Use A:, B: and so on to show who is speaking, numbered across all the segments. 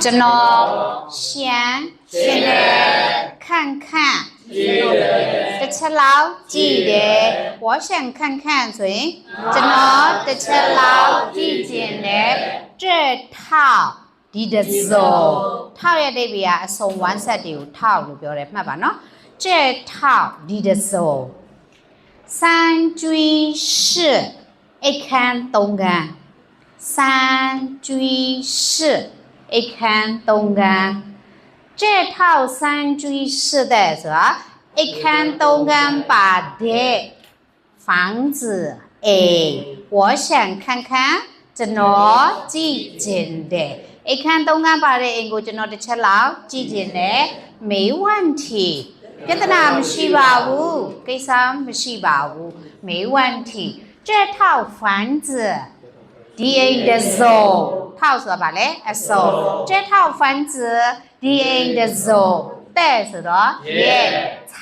A: ကျွန်တော်ရှမ်းရှင်တယ်ခန့်ခန့်တစ်ချက်လောက်ကြည့်တယ်ဝါရှန်ခန့်ခန့်ဆိုရင်ကျွန်တော်တစ်ချက်လောက်ကြည့်ခြင်းနဲ့တဲ့ထောက်ဒီတစုံထောက်ရတဲ့ဘေးကအစုံ1 set တွေကိုထောက်လို့ပြောတယ်မှတ်ပါနော်တဲ့ထောက်ဒီတစုံ三居室一看东干三居室一看东干这套三居室的是吧一看东干把的房子我想看看ကျွန်တော်ကြည့်ကျင်တယ်အခန်း3ခန်းပါတဲ့အိမ်ကိုကျွန်တော်တစ်ချက်လောက်ကြည့်ကျင်တယ်没问题ပြဿနာမရှိပါဘူးကိစ္စမရှိပါဘူး没问题这套房子ဒီအိမ်တစ်စုံ套ဆိုတာဗာလဲအစုံ这套房子ဒီအိမ်တစ်စုံတဲ့ဆိုတော့ရဲ့财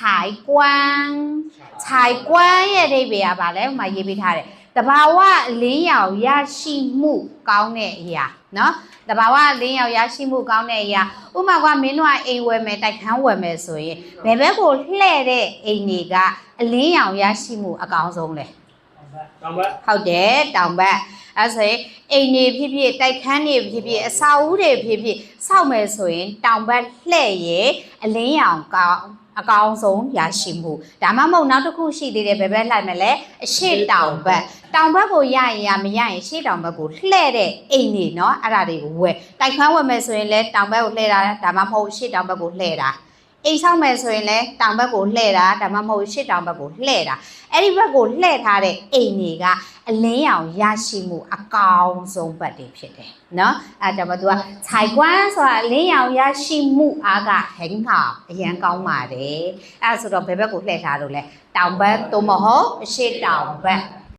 A: 官ရဲ့အိဗေကဗာလဲဟိုမှာရေးပေးထားတယ်တဘာဝလင်းရောင်ရရှိမှုကောင်းတဲ့အရာနော်တဘာဝလင်းရောင်ရရှိမှုကောင်းတဲ့အရာဥပမာကမင်းတို့ကအိမ်ဝယ်မယ်တိုက်ခန်းဝယ်မယ်ဆိုရင်ဘယ်ဘက်ကိုလှည့်တဲ့အိမ်တွေကအလင်းရောင်ရရှိမှုအကောင်းဆုံးလဲတောင်ဘက်ဟုတ်တယ်တောင်ဘက်အဲဆိုရင်အိမ်တွေဖြစ်ဖြစ်တိုက်ခန်းတွေဖြစ်ဖြစ်အဆောက်အဦတွေဖြစ်ဖြစ်စောက်မယ်ဆိုရင်တောင်ဘက်လှည့်ရဲ့အလင်းရောင်ကောင်းအကောင်းဆုံးရရှိမှုဒါမှမဟုတ်နောက်တစ်ခုရှိသေးတယ်ဘယ်ဘက်လှည့်မလဲအရှိတောင်ဘက်ကိုရရင်မရရင်ရှေ့တောင်ဘက်ကိုလှည့်တဲ့အိမ်တွေเนาะအဲ့ဒါတွေကိုဝယ်တိုက်ခန်းဝယ်မယ်ဆိုရင်လည်းတောင်ဘက်ကိုလှည့်တာဒါမှမဟုတ်ရှေ့တောင်ဘက်ကိုလှည့်တာအိမ်ဆောင်မယ်ဆိုရင်လည်းတောင်ဘက်ကိုလှည့်တာဒါမှမဟုတ်ရှေ့တောင်ဘက်ကိုလှည့်တာအဲ့ဒီဘက်ကိုလှည့်ထားတဲ့အိမ်တွေကအလင်းရောင်ရရှိမှုအကောင်းဆုံးဘက်တွေဖြစ်တယ်เนาะအဲ့ဒါမှသူကခြိုင်ကွမ်းဆိုတာအလင်းရောင်ရရှိမှုအားကဟင်ခါအရန်ကောင်းပါတယ်အဲ့ဒါဆိုတော့ဘယ်ဘက်ကိုလှည့်ထားလို့လဲတောင်ဘက်သို့မဟုတ်အရှေ့တောင်ဘက်